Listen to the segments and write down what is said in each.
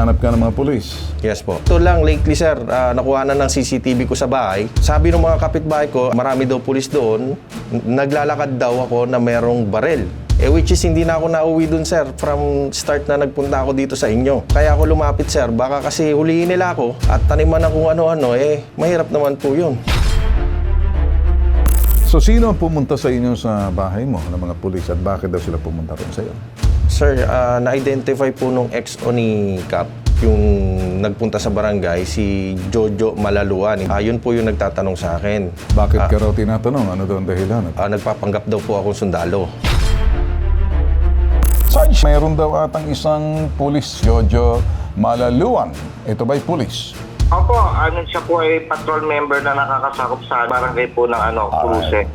hinahanap ka ng mga pulis. Yes po. Ito lang, lately sir, nakuha na ng CCTV ko sa bahay. Sabi ng mga kapitbahay ko, marami daw pulis doon. Naglalakad daw ako na merong barel. Which is hindi na ako nauwi dun sir from start na nagpunta ako dito sa inyo. Kaya ako lumapit sir, baka kasi huliin nila ako at taniman na kung ano-ano, mahirap naman po yun. So sino ang pumunta sa inyo sa bahay mo ng mga pulis at bakit daw sila pumunta rin sa iyo? Sir, na-identify po nung ex-o ni Cap, yung nagpunta sa barangay, si Jojo Malaluan. Yun po yung nagtatanong sa akin. Bakit ka raw tinatanong? Ano daw ang dahilan? Nagpapanggap daw po akong sundalo. Sarge, mayroon daw atang isang pulis, Jojo Malaluan. Ito ba'y pulis? Opo, siya po ay patrol member na nakakasakop sa barangay po ng Cruce.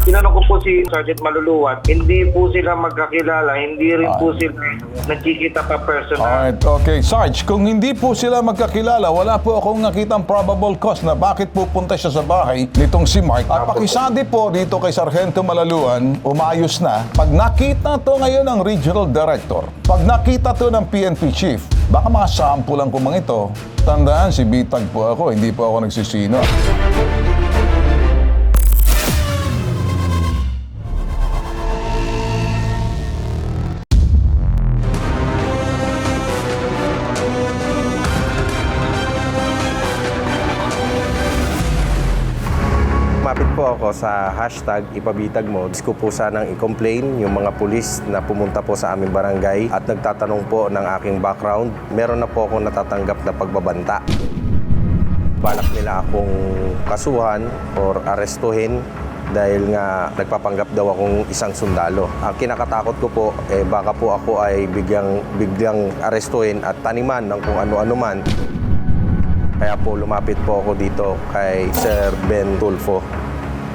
Tinanong ko po si Sergeant Maluluan, hindi po sila magkakilala, hindi rin po sila nagkikita pa personal. Alright, okay. Sarge, kung hindi po sila magkakilala, wala po akong nakitang probable cause na bakit pupunta siya sa bahay nitong si Mark. At pakisadi po dito kay Sargento Malaluan, umayos na. Pag nakita to ngayon ng Regional Director, pag nakita to ng PNP Chief, baka mga sample lang ko mga ito. Tandaan, si Bitag po ako, hindi po ako nagsisino. Lumapit po ako sa hashtag ipabitag mo. Gusto ko po sanang i-complain yung mga pulis na pumunta po sa aming barangay at nagtatanong po ng aking background. Meron na po akong natatanggap na pagbabanta. Balak nila akong kasuhan or arestuhin dahil nga nagpapanggap daw akong isang sundalo. Ang kinakatakot ko po, baka po ako ay biglang arestuhin at taniman ng kung ano-ano man. Kaya po lumapit po ako dito kay Sir Ben Tulfo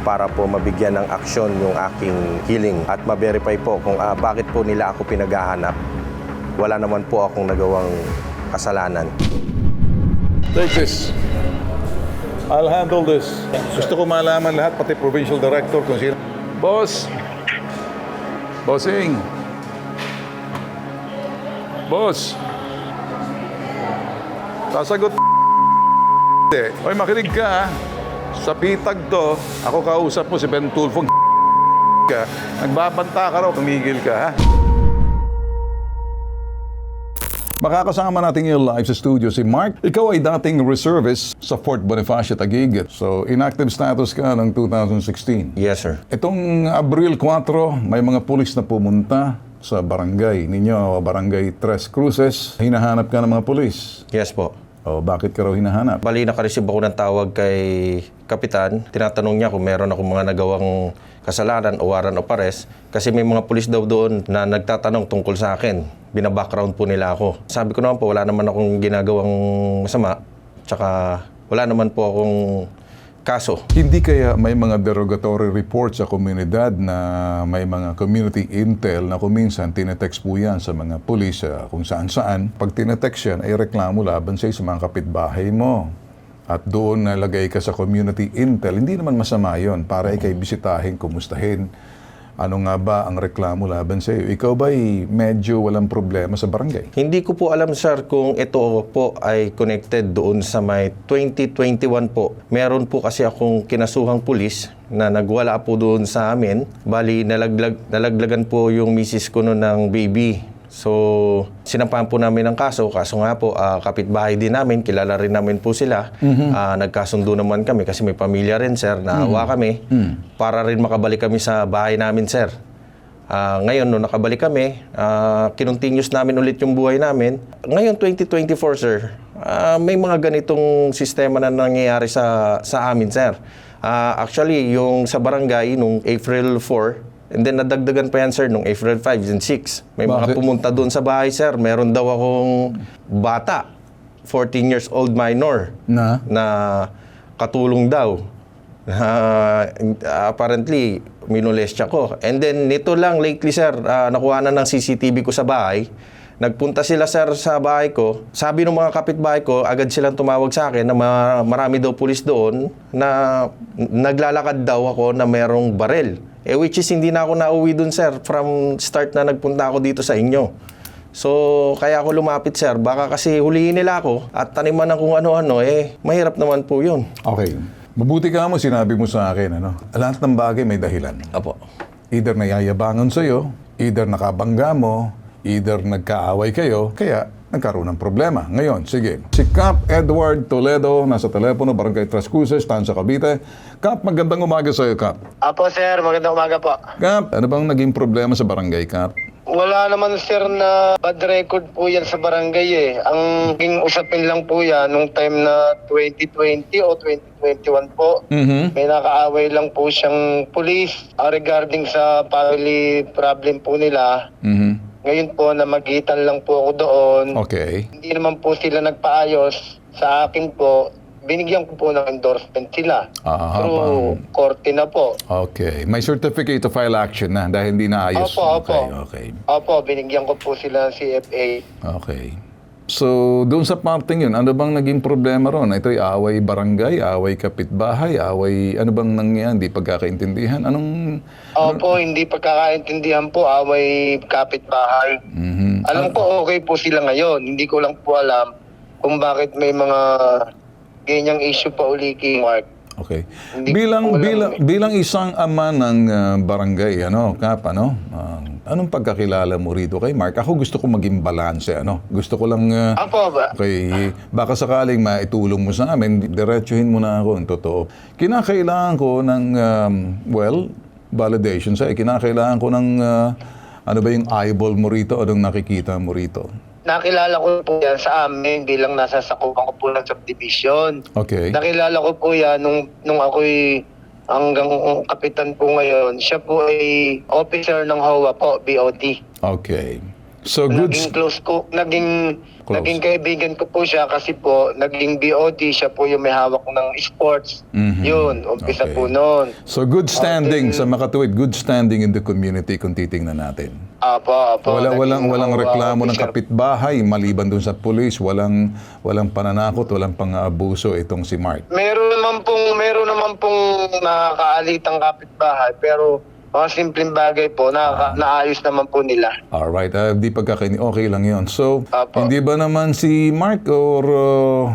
para po mabigyan ng aksyon yung aking healing at ma-verify po kung bakit po nila ako pinaghahanap. Wala naman po akong nagawang kasalanan. Take this. I'll handle this. Gusto ko malaman lahat, pati provincial director kung sino. Boss! Bossing! Boss! Sasagot Oy, makinig ka ha. Sa Bitag to, ako kausap mo si Ben Tulfo ka. Nagbabanta ka raw, tumigil ka ha. Makakasama natin yung live sa studio si Mark. Ikaw ay dating reservist sa Fort Bonifacio, Taguig. So, inactive status ka ng 2016. Yes, sir. Itong Abril 4, may mga pulis na pumunta sa barangay ninyo, barangay Tres Cruces. Hinahanap ka ng mga pulis. Yes po. O, bakit ka raw hinahanap? Bali, nakareceive ako ng tawag kay Kapitan. Tinatanong niya kung meron ako mga nagawang kasalanan o warrant of arrest. Kasi may mga pulis daw doon na nagtatanong tungkol sa akin. Binabackground po nila ako. Sabi ko naman po, wala naman akong ginagawang masama. Tsaka wala naman po akong kaso. Hindi kaya may mga derogatory reports sa komunidad na may mga community intel na kuminsan tinetext po yan sa mga pulis kung saan-saan. Pag tinetext yan, ay reklamo laban sa mga kapitbahay mo. At doon nalagay ka sa community intel, hindi naman masama yon para ikay bisitahin, kumustahin. Ano nga ba ang reklamo laban sa iyo? Ikaw ba'y medyo walang problema sa barangay? Hindi ko po alam, sir, kung ito po ay connected doon sa may 2021 po. Meron po kasi akong kinasuhang pulis na nagwala po doon sa amin. Bali, nalaglagan po yung misis ko noon ng baby. So, sinampahan po namin ang kaso. Kaso nga po, kapitbahay din namin, kilala rin namin po sila. Nagkasundo naman kami kasi may pamilya rin, sir, naawa kami. Para rin makabalik kami sa bahay namin, sir. Ngayon, nung nakabalik kami, kinontinuous namin ulit yung buhay namin. Ngayon, 2024, sir, may mga ganitong sistema na nangyayari sa amin, sir. Actually, yung sa barangay, nung April 4, and then nadagdagan pa yan, sir, nung April 5 and 6. May mga pumunta doon sa bahay, sir. Meron daw akong bata, 14 years old minor, na katulong daw. Apparently, minolestya ko. And then, nito lang, lately, sir, nakuha na ng CCTV ko sa bahay. Nagpunta sila, sir, sa bahay ko. Sabi ng mga kapitbahay ko, agad silang tumawag sa akin na marami daw pulis doon na naglalakad daw ako na merong barel. Which is hindi na ako nauwi dun, sir, from start na nagpunta ako dito sa inyo. So, kaya ako lumapit, sir. Baka kasi huliin nila ako at taniman ng kung ano-ano, mahirap naman po yun. Okay. Mabuti ka mo, sinabi mo sa akin, ano? Lahat ng bagay may dahilan. Apo. Either nayayabangan sa'yo, either nakabangga mo, either nagkaaway kayo, kaya nagkaroon ng problema. Ngayon, sige. Si Cap Edward Toledo, nasa telepono, Barangay Trascuses, Tansa, Cavite. Cap, magandang umaga sa'yo, Cap. Apo sir, magandang umaga po. Cap, ano bang naging problema sa barangay, Cap? Wala naman sir na bad record po yan sa barangay eh. Ang naging usapin lang po yan nung time na 2020 o 2021 po. May nakaaway lang po siyang police regarding sa family problem po nila. Ngayon po, namagitan lang po ako doon. Okay. Hindi naman po sila nagpaayos. Sa akin po, binigyan ko po ng endorsement sila. Through korte na po. Okay. May certificate to file action na dahil hindi naayos. Opo. Okay. Opo, binigyan ko po sila ng CFA. Okay. So, doon sa parting yun, ano bang naging problema ron? Ito'y away barangay, away kapitbahay, away, ano bang nangyayari? Hindi pagkakaintindihan? Opo, hindi pagkakaintindihan po, away kapitbahay. Alam ko okay po sila ngayon. Hindi ko lang po alam kung bakit may mga ganyang issue pa uli kay Mark. Okay. Hindi Bilang isang ama ng barangay, Kap, anong pagkakilala mo rito kay Mark? Ako gusto ko maging balanse, Gusto ko lang, Apo ba? okay, baka sakaling maitulong mo sa amin, diretsuhin mo na ako, ang totoo. Kinakailangan ko ng, validation sa kinakailangan ko ng, ano ba yung eyeball mo rito, anong nakikita mo rito? Nakilala ko po yan sa amin bilang nasa sakupan ko po ng subdivision. Okay. Nakilala ko po yan nung ako'y hanggang kapitan po ngayon. Siya po ay officer ng HOA po, BOT. Okay. So, good. Naging close ko, naging Close. kaibigan ko po siya kasi po naging BOT, siya po yung may hawak ng sports. Yun, umpisa Okay. po noon. So, good standing sa Makatuwid, good standing in the community kung titingnan natin. Apo. Walang Naging reklamo ng officer. kapitbahay maliban dun sa pulis, walang pananakot, walang pang-abuso itong si Mark. Meron naman pong nakakaalitang kapitbahay pero mga simpleng bagay po naayos naman po nila. Alright, di okay lang yon. So, Apo. hindi ba naman si Mark or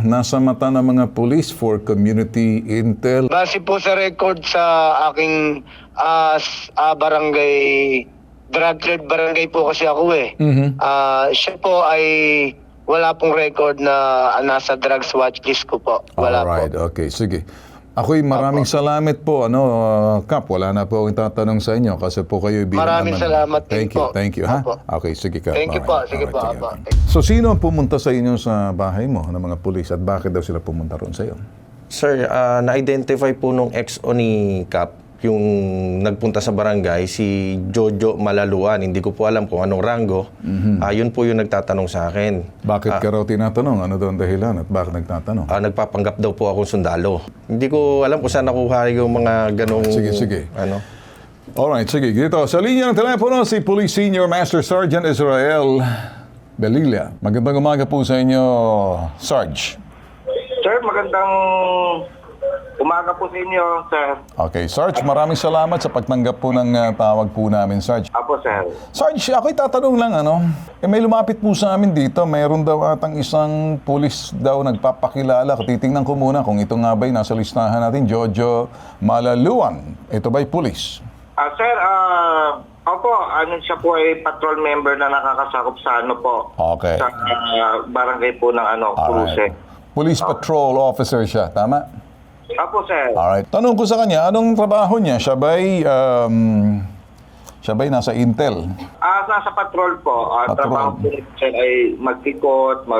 nasa mata ng mga pulis for community intel? Base po sa record sa aking barangay, drug cleared barangay po kasi ako eh. Siya po ay wala pong record na nasa drugs watchlist ko po. Wala Alright, po. okay, sige. Ako'y maraming salamat po, Kap. Wala na po akong tatanong sa inyo kasi po kayo bilang Maraming salamat din po. Thank you, ha? Apo. Okay, sige, Kap. Thank you po. Alright, Sige po, alright, Apo. okay. So, sino ang pumunta sa inyo sa bahay mo ng mga pulis at bakit daw sila pumunta ron sa iyo? Sir, na-identify po nung ex-o ni Cap, yung nagpunta sa barangay, si Jojo Malaluan. Hindi ko po alam kung anong rango. Yun po yung nagtatanong sa akin. Bakit ka raw tinatanong? Ano daw ang dahilan at bakit nagtatanong? Nagpapanggap daw po akong sundalo. Hindi ko alam kung saan nakuha yung mga ganong... Sige. Ano. Alright, sige. Dito, sa linya ng telepono, si Police Senior Master Sergeant Israel Belilla. Magandang umaga po sa inyo, Sarge. Sir, magandang umaga po sa inyo, sir. Okay, Sarge, maraming salamat sa pagtanggap po ng tawag po namin, Sarge. Apo, sir. Sarge, ako'y tatanong lang, may lumapit po sa amin dito, mayroon daw atang isang pulis daw nagpapakilala. Titingnan ko muna kung ito nga ba'y nasa listahan natin, Jojo Malaluan. Ito ba'y pulis? Sir, opo, siya po ay patrol member na nakakasakop sa Okay. sa barangay po ng Cruce. Police patrol officer siya, tama? Apo, sir. Alright. Tanong ko sa kanya, anong trabaho niya? Siya ba'y nasa Intel? Nasa patrol po. Patrol. Trabaho po sir ay magtikot,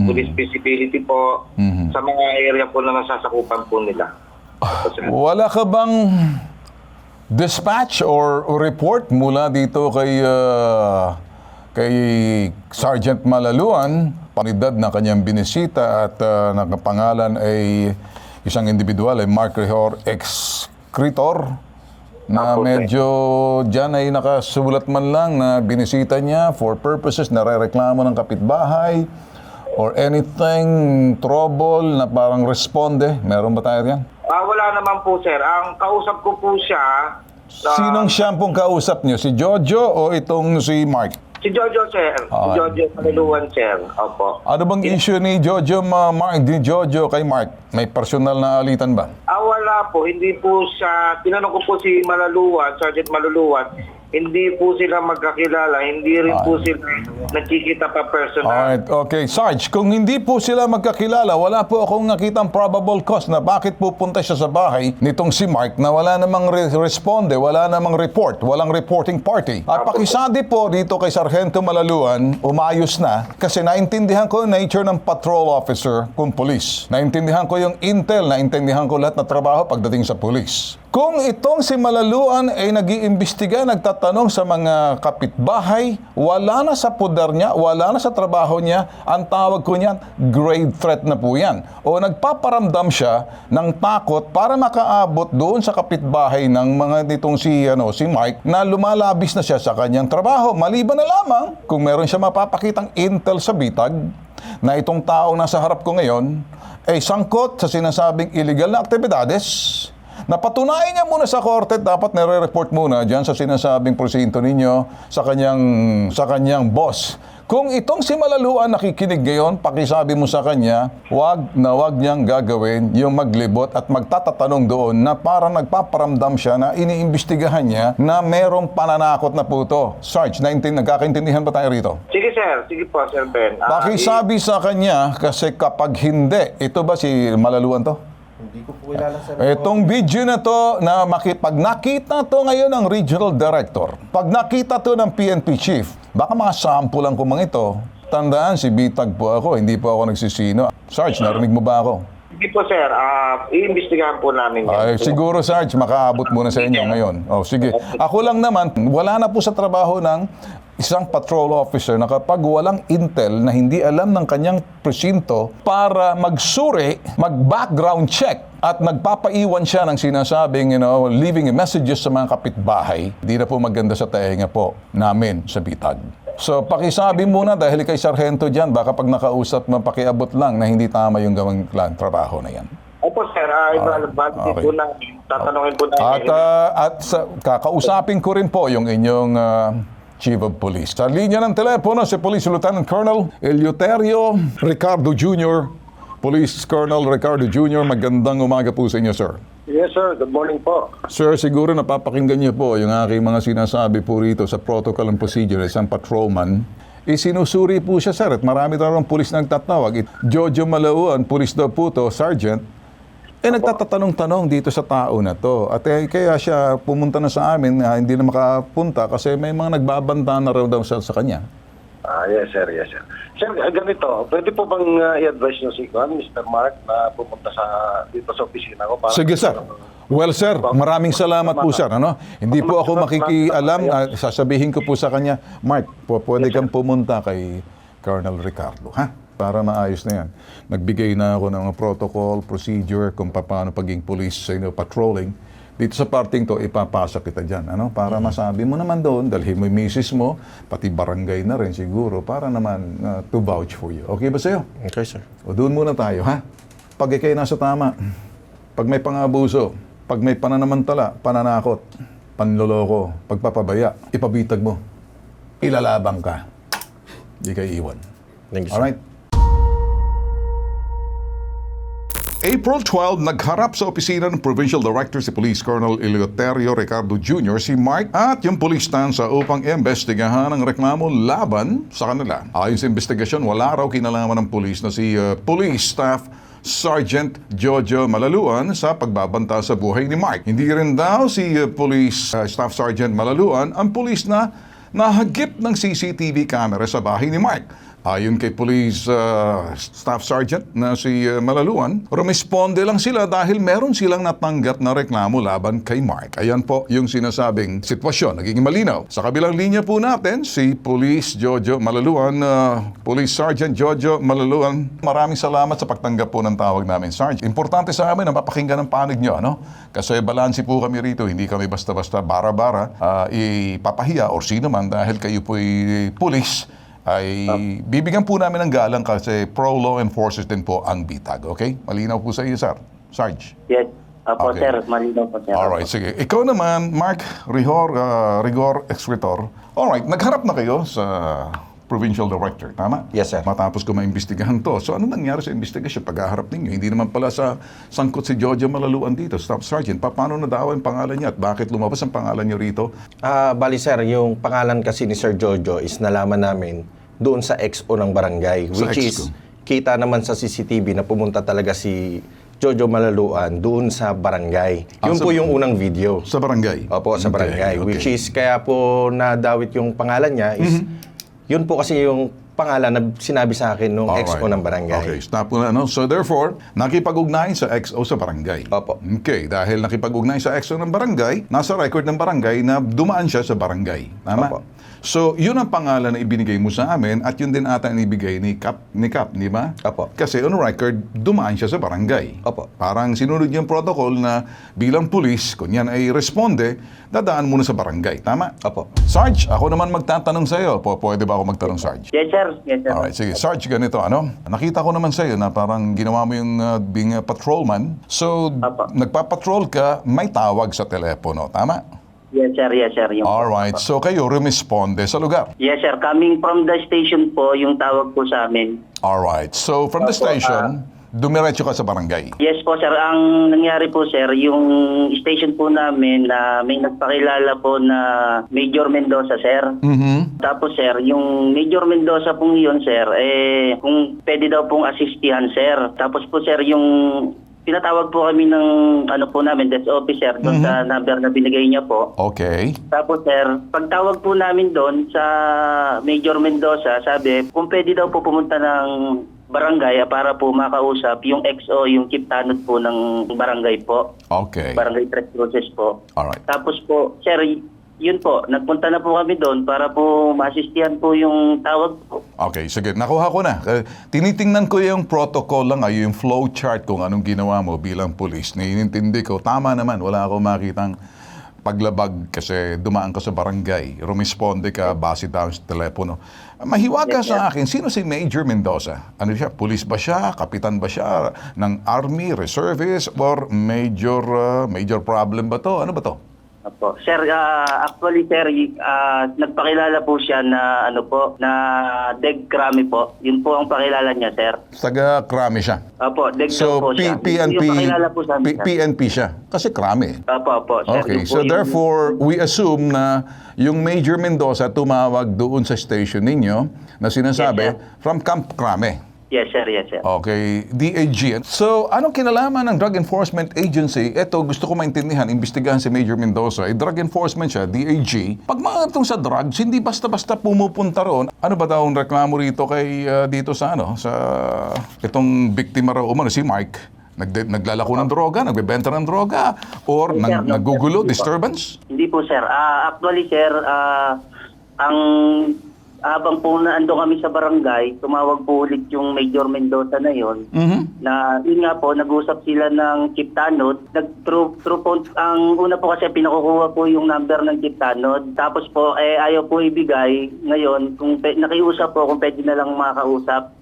police visibility po sa mga area po na nasasakupan po nila. Apo, sir. Wala ka bang dispatch or report mula dito kay Sergeant Malaluan, panidad na kanyang binisita at nakapangalan ay isang individual ay Mark Rehor Excretor na Apo, sir. medyo dyan ay nakasulat man lang na binisita niya for purposes na rereklamo ng kapitbahay or anything trouble na parang responde. Meron ba tayo yan? Wala naman po, sir. Ang kausap ko po siya. Sinong siyang pong kausap niyo? Si Jojo o itong si Mark? Si Jojo, sir. Si Jojo Malaluan, sir. Opo. Ano bang issue ni Jojo, ni Jojo kay Mark? May personal na alitan ba? Wala po. Hindi po siya, tinanong ko po si Malaluan, Sergeant Malaluan, hindi po sila magkakilala, hindi rin po sila nakikita pa personal. Alright, okay. Sarge, kung hindi po sila magkakilala, wala po akong nakitang probable cause na bakit pupunta siya sa bahay nitong si Mark na wala namang responde, wala namang report, walang reporting party. At pakisadi po dito kay Sargento Malaluan, umayos na kasi naintindihan ko yung nature ng patrol officer kung police. Naintindihan ko yung intel, naintindihan ko lahat na trabaho pagdating sa police. Kung itong si Malaluan ay nag-iimbestiga, nagtatanong sa mga kapitbahay, wala na sa pudar niya, wala na sa trabaho niya, ang tawag ko niyan, grave threat na po yan. O nagpaparamdam siya ng takot para makaabot doon sa kapitbahay ng mga nitong si Mike na lumalabis na siya sa kanyang trabaho. Maliban na lamang kung meron siya mapapakitang intel sa bitag na itong taong nasa harap ko ngayon ay sangkot sa sinasabing illegal na aktibidades. Napatunayan niya muna sa korte, dapat nire-report muna diyan sa sinasabing presinto ninyo sa kanyang boss. Kung itong si Malaluan nakikinig ngayon, pakisabi mo sa kanya, wag niyang gagawin yung maglibot at magtatatanong doon na parang nagpaparamdam siya na iniimbestigahan niya na merong pananakot na puto. Sarge, nagkakaintindihan ba tayo rito? Sige, sir. Sige po, Sir Ben. Pakisabi sa kanya kasi kapag hindi, ito ba si Malaluan to? Hindi ko po kilala, sir. Itong video na to, pag nakita to ngayon ng regional director, pag nakita to ng PNP chief, baka mga sample lang ko mga ito. Tandaan, si Bitag po ako, hindi po ako nagsisino. Sarge, narinig mo ba ako? Sige po, sir. Iimbestigahan po namin yan. Ay, siguro, Sarge, makaabot muna sa inyo ngayon. O, sige. Ako lang naman, wala na po sa trabaho ng isang patrol officer na kapag walang intel na hindi alam ng kanyang presinto para magsuri, mag-background check at nagpapaiwan siya ng sinasabing, leaving messages sa mga kapitbahay, di na po maganda sa tainga po namin sa bitag. So, pakisabi muna dahil kay Sargento dyan, baka pag nakausap, mapakiabot lang na hindi tama yung gawang trabaho na yan. Opo, sir. Okay. Po namin. Tatanungin po namin. Kakausapin ko rin po yung inyong Chief of Police. Sa linya ng telepono, si Police Lieutenant Colonel Eleuterio Ricardo Jr. Police Colonel Ricardo Jr., magandang umaga po sa inyo, sir. Yes, sir. Good morning po. Sir, siguro napapakinggan niyo po yung aking mga sinasabi po rito sa protocol and procedure, isang patrolman. Isinusuri po siya, sir, at marami na rin pulis nagtatawag. Jojo Malaluan, pulis daw po to, sergeant, nagtatatanong-tanong dito sa tao na to. At kaya siya pumunta na sa amin, hindi na makapunta kasi may mga nagbabanta na raw daw sa kanya. Yes, sir. Yes, sir. Sir, ganito, pwede po bang i-advise nyo si Mr. Mark na pumunta dito sa opisina ko? Para Sige, sir. Well, sir, maraming salamat po, sir. Hindi po ako makikialam. Sasabihin ko po sa kanya, Mark, pwede kang pumunta kay Colonel Ricardo, ha? Para maayos na yan. Nagbigay na ako ng protocol, procedure, kung paano paging police patrolling. Dito sa parting to, ipapasok kita dyan. Para masabi mo naman doon, dalhin mo yung misis mo, pati barangay na rin siguro, para naman to vouch for you. Okay ba sa'yo? Okay, sir. O doon muna tayo, ha? Pag ikay nasa tama, pag may pang-abuso, pag may pananamantala, pananakot, panloloko, pagpapabaya, ipabitag mo. Ilalabang ka. Di ka iwan. Thank you, sir. Alright? April 12, nagharap sa opisina ng Provincial Director si Police Colonel Eleuterio Ricardo Jr. si Mark at yung police stanza upang imbestigahan ang reklamo laban sa kanila. Ayon sa investigasyon, wala raw kinalaman ng police na si Police Staff Sergeant Jojo Malaluan sa pagbabanta sa buhay ni Mark. Hindi rin daw si Police Staff Sergeant Malaluan ang police na nahagip ng CCTV camera sa bahay ni Mark. Ayon kay Police Staff Sergeant na si Malaluan, rumisponde lang sila dahil meron silang natanggap na reklamo laban kay Mark. Ayan po yung sinasabing sitwasyon. Naging malinaw. Sa kabilang linya po natin, si Police Jojo Malaluan, Police Sergeant Jojo Malaluan. Maraming salamat sa pagtanggap po ng tawag namin, Sergeant. Importante sa amin na mapakinggan ang panig nyo, Kasi balansi po kami rito. Hindi kami basta-basta bara-bara ipapahiya or sino man dahil kayo po'y police. Ay bibigyan po namin ng galang kasi pro-law enforcers din po ang bitag. Okay? Malinaw po sa iyo, sir. Sarge. Yes. Opo, Okay. sir. Malinaw po, sir. Alright, sige. Ikaw naman, Mark Rigor Escritor. Alright, nagharap na kayo sa Provincial Director, tama? Yes, sir. Matapos ko maimbestigahan to. So, ano nangyari sa investigasyon? Paghaharap ninyo, hindi naman pala sa sangkot si Jojo Malaluan dito, Staff Sergeant. Paano nadawa yung pangalan niya at bakit lumabas ang pangalan niyo rito? Bali sir, yung pangalan kasi ni Sir Jojo is nalaman namin doon sa XO ng barangay. Sa Which is, XO. kita naman sa CCTV na pumunta talaga si Jojo Malaluan doon sa barangay. Yun po yung unang video. Sa barangay? Opo, sa barangay. Which is, kaya po nadawit yung pangalan niya is, yun po kasi yung pangalan na sinabi sa akin nung Alright. XO ng barangay. Okay, stop mo na. No? So therefore, nakipag-ugnayan sa XO sa barangay. Opo. Okay, dahil nakipag-ugnayan sa XO ng barangay, nasa record ng barangay na dumaan siya sa barangay. Tama? Opo. So, yun ang pangalan na ibinigay mo sa amin at yun din ata ang ibigay ni Cap, di ba? Opo. Kasi on record, dumaan siya sa barangay. Opo. Parang sinunod yung protocol na bilang pulis, kung yan ay responde, dadaan muna sa barangay. Tama? Opo. Sarge, ako naman magtatanong sa iyo. Pwede ba ako magtanong, Sarge? Yes, sir. Yes, sir. Alright, sige. Sarge, ganito, ano? Nakita ko naman sa'yo na parang ginawa mo yung being a patrolman. So, Apa. nagpapatrol ka, may tawag sa telepono. Tama? Yes, sir. Yes, sir. Yung Alright, so kayo rumisponde sa lugar. Yes, sir. Coming from the station po, yung tawag po sa amin. Alright, so from the station, dumiretso ka sa barangay. Yes po, sir. Ang nangyari po, sir, yung station po namin na may nagpakilala po na Major Mendoza, sir. Tapos, sir, yung Major Mendoza pong yun, sir, kung pwede daw pong asistihan, sir. Tapos po, sir, yung pinatawag po kami ng ano po namin, desk officer, doon sa number na binigay niya po. Okay. Tapos sir, pagtawag po namin doon sa Major Mendoza, sabi, kung pwede daw po pumunta ng barangay para po makausap yung XO, yung chief tanod po ng barangay po. Okay. Barangay Tres Cruces po. Alright. Tapos po, sir, yun po, nagpunta na po kami doon para po maasistihan po yung tawag po. Okay, sige. Nakuha ko na. Tinitingnan ko yung protocol lang, yung flow chart kung anong ginawa mo bilang pulis. Naiintindi ko, tama naman, wala akong makitang paglabag kasi dumaan ka sa barangay, rumisponde ka, base down sa telepono. Mahiwaga sa akin, sino si Major Mendoza? Ano siya? Pulis ba siya? Kapitan ba siya? Ng Army, Reservists, or major problem ba to? Ano ba to? Apo. Sir, actually sir, nagpakilala po siya na ano po, na Deg Krami po. Yun po ang pakilala niya, sir. Taga Krami siya. Apo, Deg So, po siya. PNP, Yung pakilala po sa amin, sir. PNP siya. Kasi Krami. Apo, sir. Okay, Yun po so yung- therefore, we assume na yung Major Mendoza tumawag doon sa station ninyo na sinasabi Yes, sir. from Camp Crame. Yes, sir. Yes, sir. Okay, DAG. So, anong kinalaman ng Drug Enforcement Agency? Ito, gusto ko maintindihan, imbestigahan si Major Mendoza. Drug Enforcement siya, DAG. Pag mga itong sa drugs, hindi basta-basta pumupunta roon. Ano ba daw ang reklamo rito kay dito sa sa itong biktima raw umano, si Mark? Naglalako ng droga, nagbebenta ng droga, or Yes, sir. nagugulo, Yes, sir. disturbance? Hindi po, sir. Actually, sir, ang habang po na ando kami sa barangay, tumawag po ulit yung Major Mendoza na yon. Na yun nga po, nag-usap sila ng Chief Tanod. Through phone, ang una po kasi pinakukuha po yung number ng Chief Tanod. Tapos po, ayaw po ibigay. Ngayon, kung nakiusap po, kung pwede na lang makausap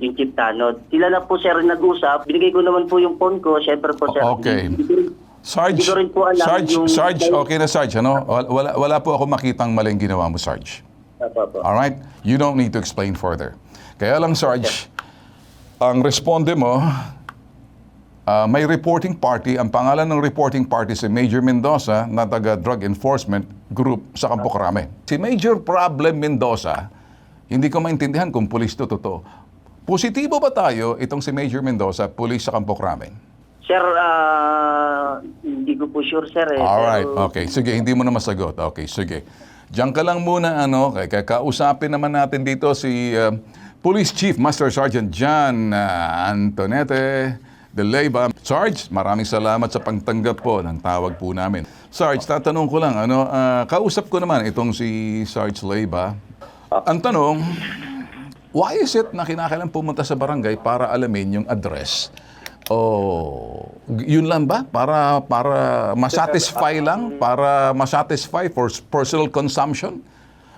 yung Chief Tanod. Sila na po, sir, nag-usap. Binigay ko naman po yung phone ko. Siyempre po, sir. Okay. Hindi ko rin po alam Sarge, okay na Sarge, ano? Wala po ako makitang maling ginawa mo, Sarge. Alright? You don't need to explain further. Kaya lang, Sarge, ang responde mo, may reporting party. Ang pangalan ng reporting party si Major Mendoza na taga Drug Enforcement Group sa Campo Crame. Si Major Problem Mendoza, hindi ko maintindihan kung pulis to totoo. Positibo ba tayo itong si Major Mendoza, pulis sa Campo Crame? Sir, hindi ko po sure, sir. Alright, Pero- okay. Sige, hindi mo na masagot. Okay, sige. Diyan ka lang muna, kaya kausapin naman natin dito si Police Chief Master Sergeant John Antonete de Leyva. Sarge, maraming salamat sa pagtanggap po ng tawag po namin. Sarge, tatanong ko lang, kausap ko naman itong si Sarge Leyva. Ang tanong, why is it na kinakailangan pumunta sa barangay para alamin yung address? Yun lang ba? Para masatisfy lang? Para masatisfy for personal consumption?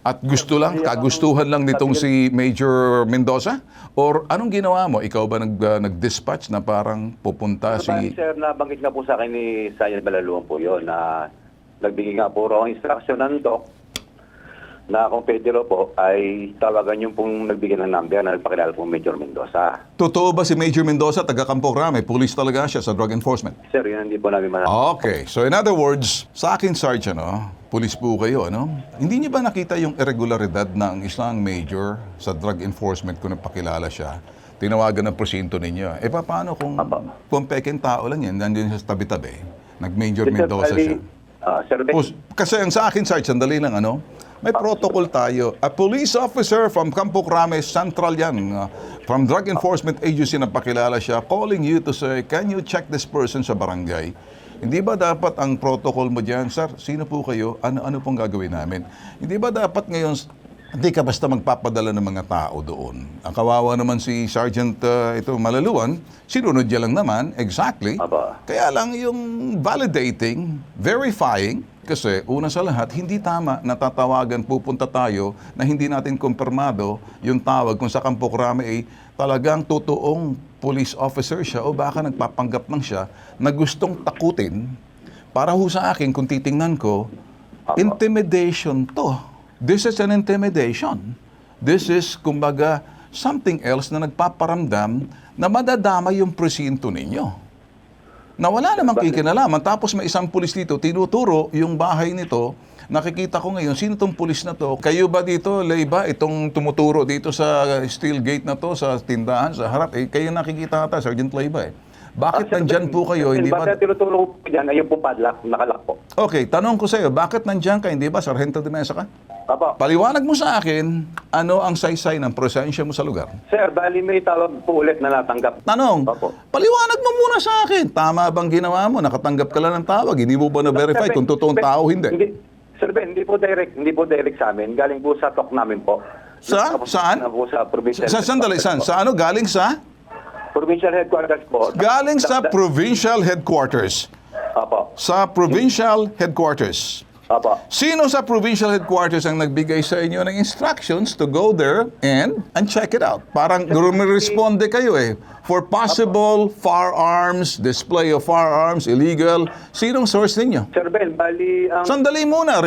At kagustuhan lang nitong si Major Mendoza? Or anong ginawa mo? Ikaw ba nag-dispatch na parang pupunta Bali, si... sir, nabanggit nga po sa akin ni Sergeant Balaluan po yun na nagbigay nga po raw ang instruction ng doc na kung pwede raw po ay tawagan yung pong nagbigay ng number na nagpakilala po Major Mendoza. Totoo ba si Major Mendoza, taga Campo Grande? Police talaga siya sa drug enforcement? Sir, yun hindi po namin Okay. So in other words, sa akin, Sergeant, pulis po kayo, Hindi niyo ba nakita yung irregularidad ng isang major sa drug enforcement kung nagpakilala siya? Tinawagan ng presinto ninyo. Paano kung peking tao lang yan, nandiyan siya sa tabi-tabi? Nag-Major Mendoza siya. Sir, Kasi ang sa akin, Sergeant, sandali lang, may protocol tayo. A police officer from Campo Grande, Central yan, from Drug Enforcement Agency na pakilala siya, calling you to say, can you check this person sa barangay? Hindi ba dapat ang protocol mo dyan, sir, sino po kayo? Ano pong gagawin namin? Hindi ba dapat ngayon, hindi ka basta magpapadala ng mga tao doon? Ang kawawa naman si Sergeant Malaluan, sinunod niya lang naman, exactly. Kaya lang yung validating, verifying, kasi una sa lahat, hindi tama na tatawagan, pupunta tayo na hindi natin kumpirmado yung tawag kung sa Campo Grande talagang totoong police officer siya o baka nagpapanggap lang siya na gustong takutin. Para ho sa akin, kung titingnan ko, intimidation to. This is an intimidation. This is, kumbaga, something else na nagpaparamdam na madadama yung presinto ninyo. Na wala namang kikinalaman. Tapos may isang pulis dito, tinuturo yung bahay nito. Nakikita ko ngayon, sino tong pulis na to? Kayo ba dito, Leiba, itong tumuturo dito sa steel gate na to, sa tindahan, sa harap? Kayo nakikita ata, Sergeant Leiba Bakit nandyan po kayo? Hindi ba? Bakit tinuturo po dyan, ayun po padlock, nakalak po. Okay, tanong ko sa iyo, bakit nandyan ka? Hindi ba, Sargento de Mesa ka? Apo. Paliwanag mo sa akin, ano ang saysay ng presensya mo sa lugar? Sir, bali may tawag po ulit na natanggap. Tanong, Opo. paliwanag mo muna sa akin. Tama bang ginawa mo? Nakatanggap ka lang ng tawag. Hindi mo ba na-verify kung totoong tao hindi? Sir Ben, hindi po direct sa amin. Galing po sa talk namin po. Saan? Na po sa provincial. Sandali, saan? Sa ano? Galing sa? Provincial headquarters po. Galing sa provincial headquarters. Apo. Sa provincial headquarters. Apo. Sino sa provincial headquarters ang nagbigay sa inyo ng instructions to go there and check it out? Parang rumiresponde kayo for possible firearms, display of firearms, illegal. Sinong source ninyo? Sir Ben, bali ang... Sandali muna,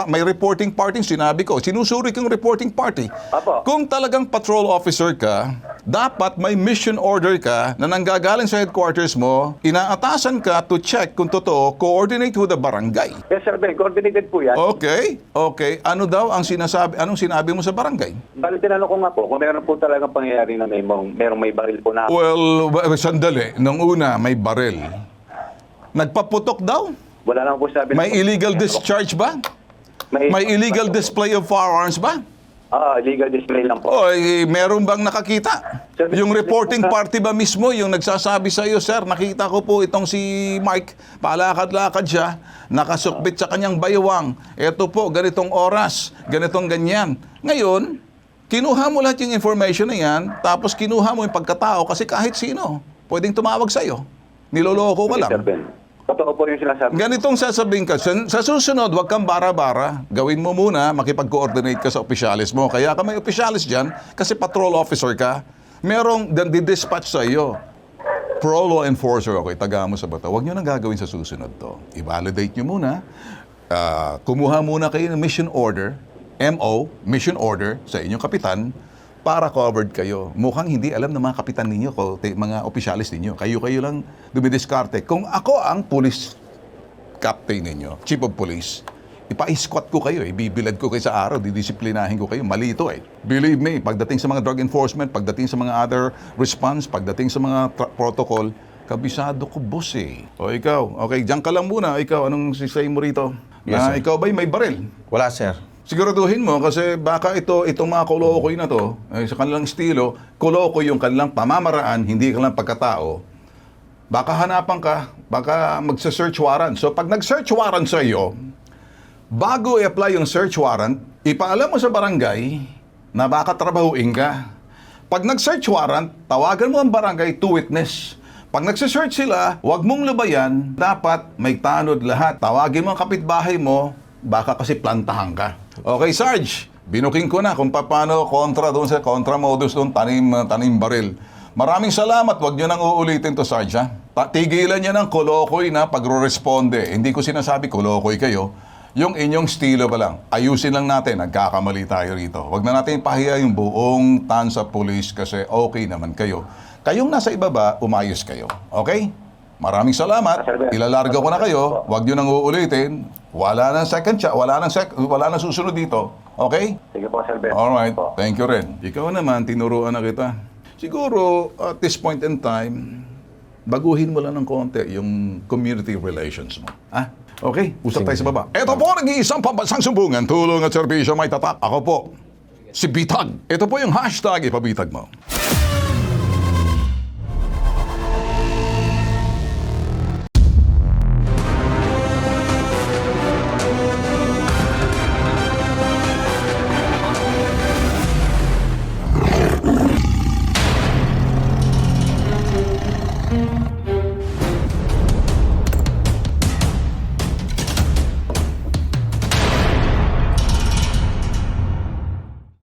may reporting party, sinabi ko. Sinusuri kong reporting party. Apo. Kung talagang patrol officer ka, dapat may mission order ka na nanggagaling sa headquarters mo, inaatasan ka to check kung totoo, coordinate with the barangay. Yes, Sir Ben, coordinated po yan. Okay. Ano daw ang anong sinabi mo sa barangay? Bali, tinanong ko nga po kung meron po talagang pangyayari na merong may baril po na... Well, sandali. Nung una, may baril. Nagpaputok daw? Wala lang po sabi. May illegal discharge ba? May illegal display of firearms ba? Legal display lang po. Meron bang nakakita? Sir, Yung reporting party ba mismo, yung nagsasabi sa iyo, sir, nakita ko po itong si Mike, palakad-lakad siya, nakasukbit sa kanyang baywang. Ito po, ganitong oras, ganitong ganyan. Ngayon, kinuha mo lahat yung information na yan, tapos kinuha mo yung pagkatao kasi kahit sino, pwedeng tumawag sa iyo. Niloloko ka lang. Sir Ben, totoo po yung sinasabi. Ganitong sasabihin ka, sa susunod, huwag kang bara-bara. Gawin mo muna, makipag-coordinate ka sa opisyalis mo. Kaya ka may opisyalis dyan, kasi patrol officer ka. Merong di-dispatch sa iyo. Pro law enforcer, okay, taga mo sa bato. Huwag nyo nang gagawin sa susunod to. I-validate nyo muna. Kumuha muna kayo ng mission order, MO, mission order, sa inyong kapitan, para covered kayo. Mukhang hindi alam ng mga kapitan ninyo, mga opisyalis ninyo. Kayo lang dumidiskarte. Kung ako ang police captain ninyo, chief of police, ipa-squat ko kayo, bibilad ko kayo sa araw, didisiplinahin ko kayo. Mali ito Believe me, pagdating sa mga drug enforcement, pagdating sa mga other response, pagdating sa mga protocol, kabisado ko, boss O ikaw, okay, diyan ka lang muna. Ikaw, anong say mo rito? Yes, sir. Ikaw ba'y may baril? Wala, sir. Siguraduhin mo kasi baka itong mga kolokoy na to, sa kanilang estilo, kolokoy yung kanilang pamamaraan, hindi kanilang pagkatao. Baka hanapan ka, baka magsa-search warrant. So pag nag-search warrant sa iyo, bago i-apply yung search warrant, ipaalam mo sa barangay na baka trabahuin ka. Pag nag-search warrant, tawagan mo ang barangay to witness. Pag nagsa-search sila, huwag mong lubayan, dapat may tanod lahat. Tawagin mo ang kapitbahay mo, baka kasi plantahan ka. Okay, Sarge, binuking ko na kung paano kontra doon sa kontra-modus doon, tanim baril. Maraming salamat, wag nyo nang uulitin to, Sarge, ha? Tigilan nyo ng kolokoy na pagro-responde. Hindi ko sinasabi kolokoy kayo. Yung inyong estilo pa lang. Ayusin lang natin, nagkakamali tayo rito. Wag na natin pahiya yung buong Tansa Police kasi okay naman kayo. Kayong nasa ibaba, umayos kayo. Okay? Maraming salamat. Ilalarga ko na kayo. Wag nyo nang uulitin. Wala nang second shot. Wala nang susunod dito. Okay? Sige po, Sir Ben. Alright. Thank you rin. Ikaw naman, tinuruan na kita. Siguro, at this point in time, baguhin mo lang ng konti yung community relations mo. Ah? Okay? Usap tayo sa baba. Ito po, nag-iisang pambansang sumbungan. Tulong at serbisyo may tatak. Ako po, si Bitag. Ito po yung hashtag ipabitag mo.